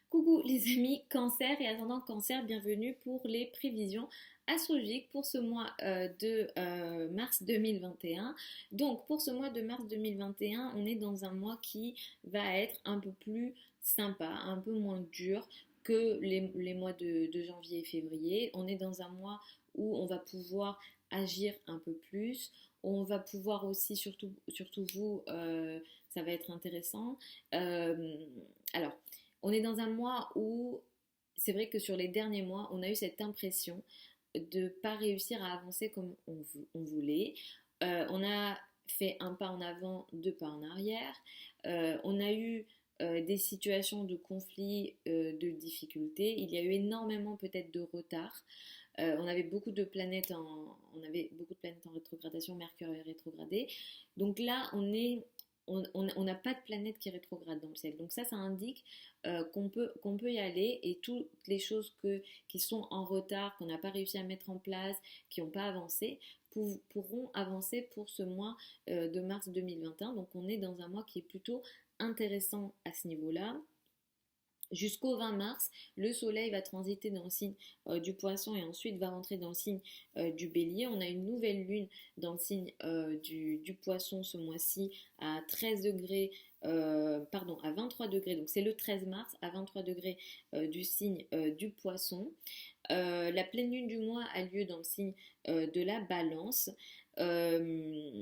Coucou les amis Cancer et ascendant Cancer, bienvenue pour les prévisions astrologiques pour ce mois de mars 2021. Donc pour ce mois de mars 2021, on est dans un mois qui va être un peu plus sympa, un peu moins dur que les mois de janvier et février. On est dans un mois où on va pouvoir agir un peu plus. On va pouvoir aussi, surtout vous, ça va être intéressant. Euh, alors, on est dans un mois où c'est vrai que sur les derniers mois, on a eu cette impression de ne pas réussir à avancer comme on voulait. On a fait un pas en avant, deux pas en arrière. On a eu des situations de conflit, de difficultés. Il y a eu énormément peut-être de retard. On avait beaucoup de planètes en rétrogradation, Mercure est rétrogradé. Donc là, on n'a pas de planète qui rétrograde dans le ciel. Donc ça indique qu'on peut y aller et toutes les choses qui sont en retard, qu'on n'a pas réussi à mettre en place, qui n'ont pas avancé, pourront avancer pour ce mois de mars 2021. Donc on est dans un mois qui est plutôt intéressant à ce niveau-là. Jusqu'au 20 mars, le soleil va transiter dans le signe du poisson et ensuite va rentrer dans le signe du bélier. On a une nouvelle lune dans le signe du poisson ce mois-ci à 13 degrés, à 23 degrés. Donc c'est le 13 mars à 23 degrés du signe du poisson. La pleine lune du mois a lieu dans le signe de la balance. Euh,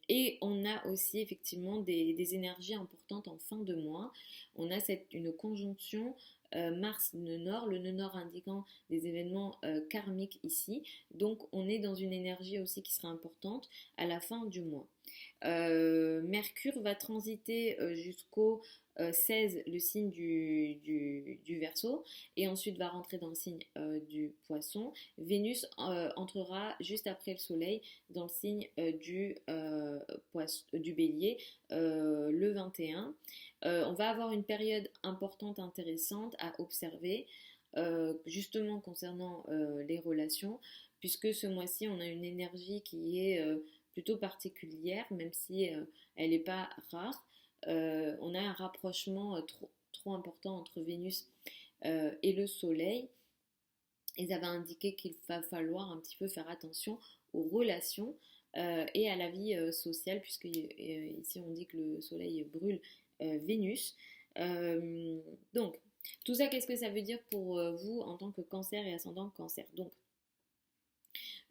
et on a aussi effectivement des énergies importantes en fin de mois. On a une conjonction Mars-nœud nord, le nœud nord indiquant des événements karmiques ici. Donc on est dans une énergie aussi qui sera importante à la fin du mois. Mercure va transiter jusqu'au 16 le signe du Verseau et ensuite va rentrer dans le signe du Poisson. Vénus entrera juste après le Soleil dans le signe du Bélier le 21. On va avoir une période importante, intéressante à observer, justement concernant les relations, puisque ce mois-ci, on a une énergie qui est plutôt particulière, même si elle n'est pas rare. On a un rapprochement trop important entre Vénus et le Soleil. Et ça va indiquer qu'il va falloir un petit peu faire attention aux relations et à la vie sociale, puisque ici on dit que le Soleil brûle Vénus. Donc, tout ça, qu'est-ce que ça veut dire pour vous en tant que cancer et ascendant cancer? Donc,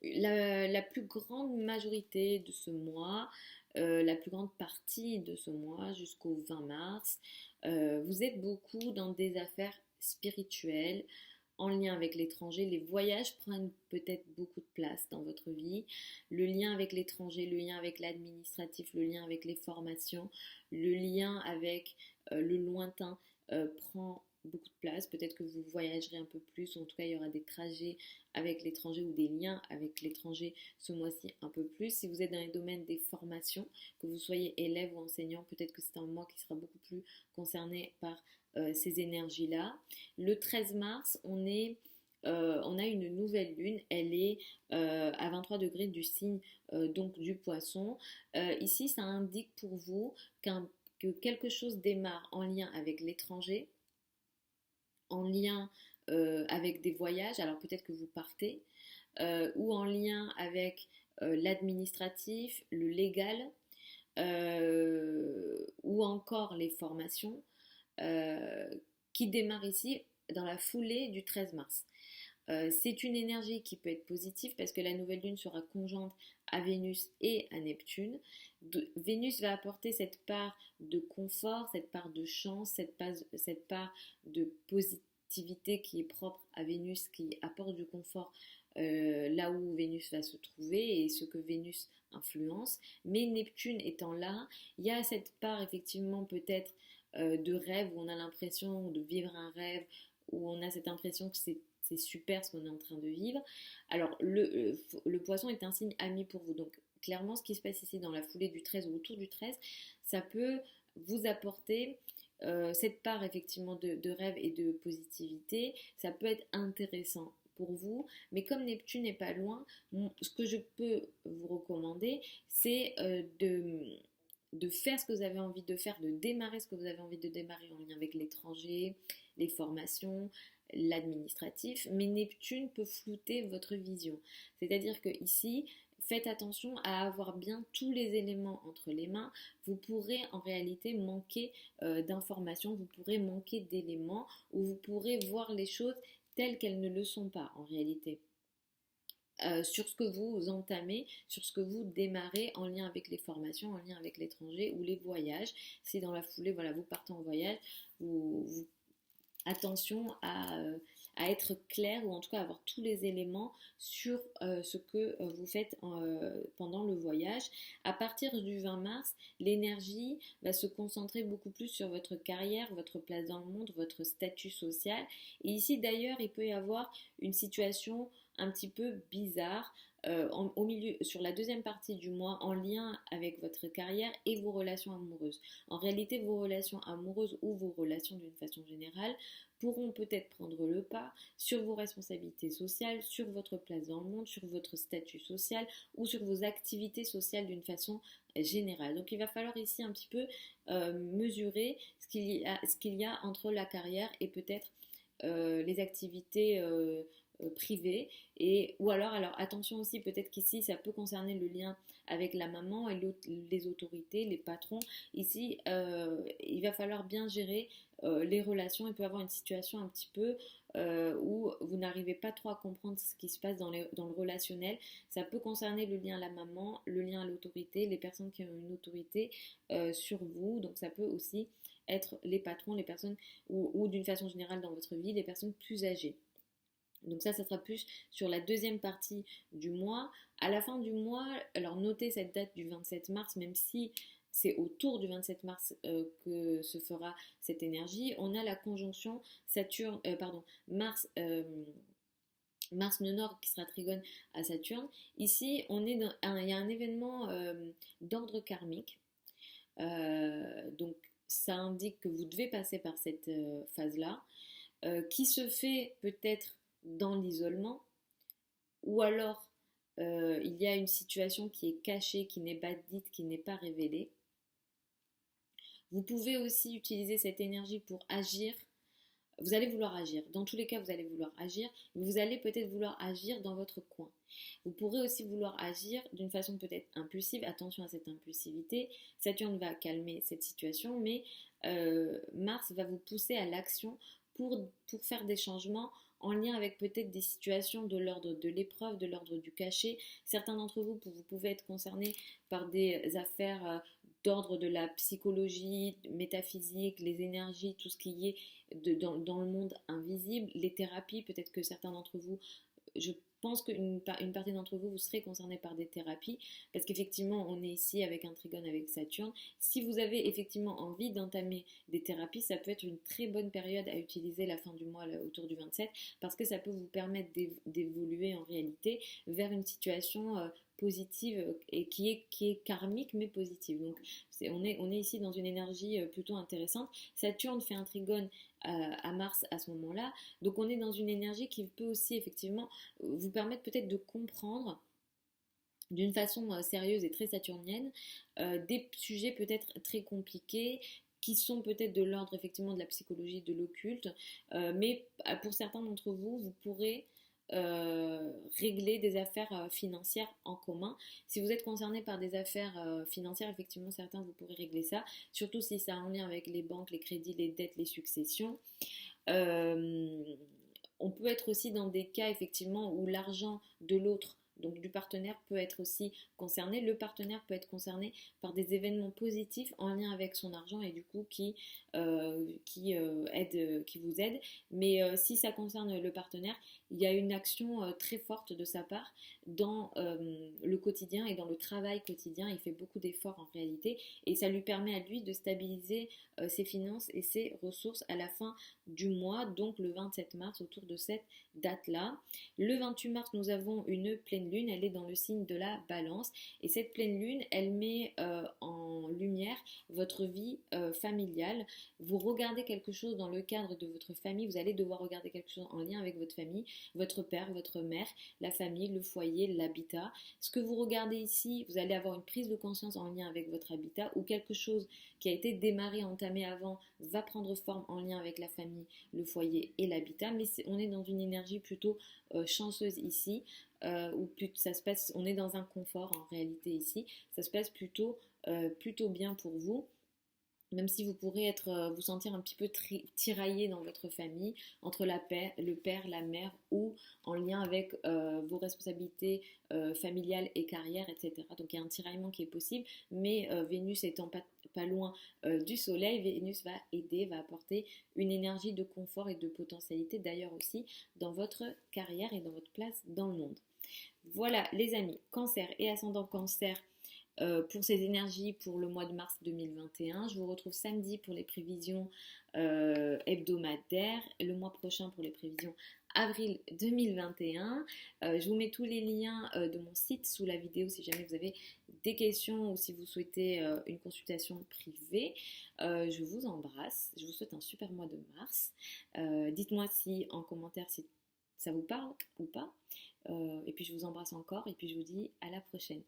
la plus grande majorité de ce mois, la plus grande partie de ce mois jusqu'au 20 mars, vous êtes beaucoup dans des affaires spirituelles en lien avec l'étranger. Les voyages prennent peut-être beaucoup de place dans votre vie. Le lien avec l'étranger, le lien avec l'administratif, le lien avec les formations, le lien avec le lointain prend beaucoup de place. Peut-être que vous voyagerez un peu plus, ou en tout cas il y aura des trajets avec l'étranger ou des liens avec l'étranger ce mois-ci un peu plus. Si vous êtes dans les domaines des formations, que vous soyez élève ou enseignant, peut-être que c'est un mois qui sera beaucoup plus concerné par ces énergies-là. Le 13 mars, on a une nouvelle lune, elle est à 23 degrés du signe donc du poisson. Ici, ça indique pour vous que quelque chose démarre en lien avec l'étranger, en lien avec des voyages, alors peut-être que vous partez, ou en lien avec l'administratif, le légal, ou encore les formations, euh, qui démarrent ici dans la foulée du 13 mars. C'est une énergie qui peut être positive parce que la nouvelle lune sera conjointe à Vénus et à Neptune. Vénus va apporter cette part de confort, cette part de chance, cette part de positivité qui est propre à Vénus, qui apporte du confort là où Vénus va se trouver et ce que Vénus influence. Mais Neptune étant là, il y a cette part effectivement peut-être de rêve où on a l'impression de vivre un rêve, où on a cette impression que c'est super ce qu'on est en train de vivre. Alors, le poisson est un signe ami pour vous. Donc, clairement, ce qui se passe ici dans la foulée du 13 ou autour du 13, ça peut vous apporter cette part effectivement de rêve et de positivité. Ça peut être intéressant pour vous, mais comme Neptune n'est pas loin, ce que je peux vous recommander, c'est de faire ce que vous avez envie de faire, de démarrer ce que vous avez envie de démarrer en lien avec l'étranger, les formations, l'administratif, mais Neptune peut flouter votre vision. C'est-à-dire que ici, faites attention à avoir bien tous les éléments entre les mains. Vous pourrez en réalité manquer d'informations, vous pourrez manquer d'éléments, ou vous pourrez voir les choses telles qu'elles ne le sont pas en réalité. Sur ce que vous entamez, sur ce que vous démarrez en lien avec les formations, en lien avec l'étranger ou les voyages. Si dans la foulée, voilà, vous partez en voyage, attention à être clair ou en tout cas avoir tous les éléments sur ce que vous faites pendant le voyage. À partir du 20 mars, l'énergie va se concentrer beaucoup plus sur votre carrière, votre place dans le monde, votre statut social. Et ici d'ailleurs, il peut y avoir une situation un petit peu bizarre au milieu, sur la deuxième partie du mois, en lien avec votre carrière et vos relations amoureuses. En réalité, vos relations amoureuses ou vos relations d'une façon générale pourront peut-être prendre le pas sur vos responsabilités sociales, sur votre place dans le monde, sur votre statut social ou sur vos activités sociales d'une façon générale. Donc il va falloir ici un petit peu mesurer ce qu'il y a entre la carrière et peut-être les activités privées, ou alors attention aussi, peut-être qu'ici ça peut concerner le lien avec la maman et les autorités, les patrons. Ici il va falloir bien gérer les relations. Il peut y avoir une situation un petit peu où vous n'arrivez pas trop à comprendre ce qui se passe dans le relationnel. Ça peut concerner le lien à la maman, le lien à l'autorité, les personnes qui ont une autorité sur vous. Donc ça peut aussi être les patrons, les personnes, ou d'une façon générale dans votre vie, les personnes plus âgées. Donc ça sera plus sur la deuxième partie du mois. À la fin du mois, alors notez cette date du 27 mars, même si c'est autour du 27 mars que se fera cette énergie. On a la conjonction Mars, Mars nœud nord qui sera trigone à Saturne. Ici, il y a un événement d'ordre karmique. Donc ça indique que vous devez passer par cette phase-là, qui se fait peut-être dans l'isolement, ou alors il y a une situation qui est cachée, qui n'est pas dite, qui n'est pas révélée. Vous pouvez aussi utiliser cette énergie pour agir. Vous allez vouloir agir. Dans tous les cas, vous allez vouloir agir. Vous allez peut-être vouloir agir dans votre coin. Vous pourrez aussi vouloir agir d'une façon peut-être impulsive. Attention à cette impulsivité. Saturne va calmer cette situation, mais Mars va vous pousser à l'action pour faire des changements en lien avec peut-être des situations de l'ordre de l'épreuve, de l'ordre du cachet. Certains d'entre vous pouvez être concernés par des affaires d'ordre de la psychologie, métaphysique, les énergies, tout ce qui est dans le monde invisible, les thérapies. Peut-être que certains d'entre vous, je pense qu'une partie d'entre vous serez concernés par des thérapies, parce qu'effectivement on est ici avec un trigone avec Saturne. Si vous avez effectivement envie d'entamer des thérapies, ça peut être une très bonne période à utiliser la fin du mois autour du 27, parce que ça peut vous permettre d'évoluer en réalité vers une situation positive et qui est karmique mais positive. Donc on est ici dans une énergie plutôt intéressante. Saturne fait un trigone à Mars à ce moment-là, donc on est dans une énergie qui peut aussi effectivement vous permettre peut-être de comprendre d'une façon sérieuse et très saturnienne des sujets peut-être très compliqués, qui sont peut-être de l'ordre effectivement de la psychologie, de l'occulte, mais pour certains d'entre vous, vous pourrez régler des affaires financières en commun. Si vous êtes concerné par des affaires financières, effectivement certains vous pourrez régler ça, surtout si ça a un lien avec les banques, les crédits, les dettes, les successions. On peut être aussi dans des cas effectivement où l'argent de l'autre, donc du partenaire, peut être aussi concerné. Le partenaire peut être concerné par des événements positifs en lien avec son argent et du coup qui vous aide. Mais si ça concerne le partenaire, il y a une action très forte de sa part dans le quotidien et dans le travail quotidien. Il fait beaucoup d'efforts en réalité et ça lui permet à lui de stabiliser ses finances et ses ressources à la fin du mois, donc le 27 mars, autour de cette date-là. Le 28 mars, nous avons une pleine pleine lune, elle est dans le signe de la balance. Et cette pleine lune, elle met en lumière votre vie familiale. Vous regardez quelque chose dans le cadre de votre famille, vous allez devoir regarder quelque chose en lien avec votre famille, votre père, votre mère, la famille, le foyer, l'habitat. Ce que vous regardez ici, vous allez avoir une prise de conscience en lien avec votre habitat ou quelque chose qui a été démarré, entamé avant, va prendre forme en lien avec la famille, le foyer et l'habitat. Mais on est dans une énergie plutôt chanceuse ici, où ça se passe, on est dans un confort en réalité ici, ça se passe plutôt bien pour vous. Même si vous pourrez vous sentir un petit peu tiraillé dans votre famille, entre le père, la mère, ou en lien avec vos responsabilités familiales et carrière, etc. Donc il y a un tiraillement qui est possible, mais Vénus étant pas loin du Soleil, Vénus va aider, va apporter une énergie de confort et de potentialité d'ailleurs aussi dans votre carrière et dans votre place dans le monde. Voilà les amis, Cancer et ascendant Cancer, pour ces énergies pour le mois de mars 2021. Je vous retrouve samedi pour les prévisions hebdomadaires, le mois prochain pour les prévisions avril 2021. Je vous mets tous les liens de mon site sous la vidéo si jamais vous avez des questions ou si vous souhaitez une consultation privée. Je vous embrasse, je vous souhaite un super mois de mars. Dites-moi si en commentaire si ça vous parle ou pas. Et puis je vous embrasse encore et puis je vous dis à la prochaine.